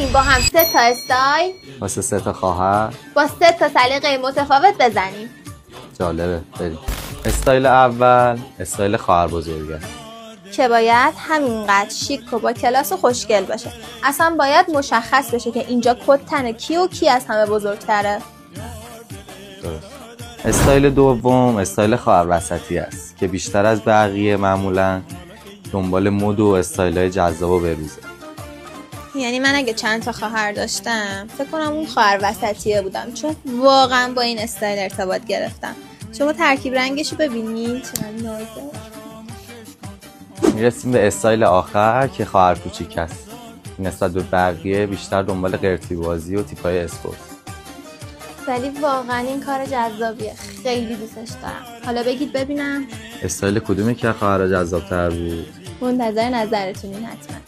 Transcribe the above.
بریم با هم 3 تا استایل واسه 3 تا خواهر با 3 تا سلیقه متفاوت بزنیم. جالبه. بریم. استایل اول استایل خواهر بزرگه که باید همینقدر شیک و با کلاس و خوشگل باشه. اصلا باید مشخص بشه که اینجا کت تن کی و کی از همه بزرگتره. درست. استایل دوم استایل خواهر وسطی است که بیشتر از بقیه معمولا دنبال مد و استایل‌های جذاب و بروزه. یعنی من اگه چند تا خواهر داشتم فکر کنم اون خواهر وسطیه بودم، چون واقعا با این استایل ارتباط گرفتم. شما ترکیب رنگشو ببینید چقدر نازه. میرسیم به استایل آخر که خواهر کوچیک است. نسبت به بقیه بیشتر دنبال قرتی بازی و تیپای اسپورت. ولی واقعا این کار جذابیه، خیلی دوستش دارم. حالا بگید ببینم استایل کدومی که خواهرها جذاب‌تر بود؟ منتظر نظرتونین حتما.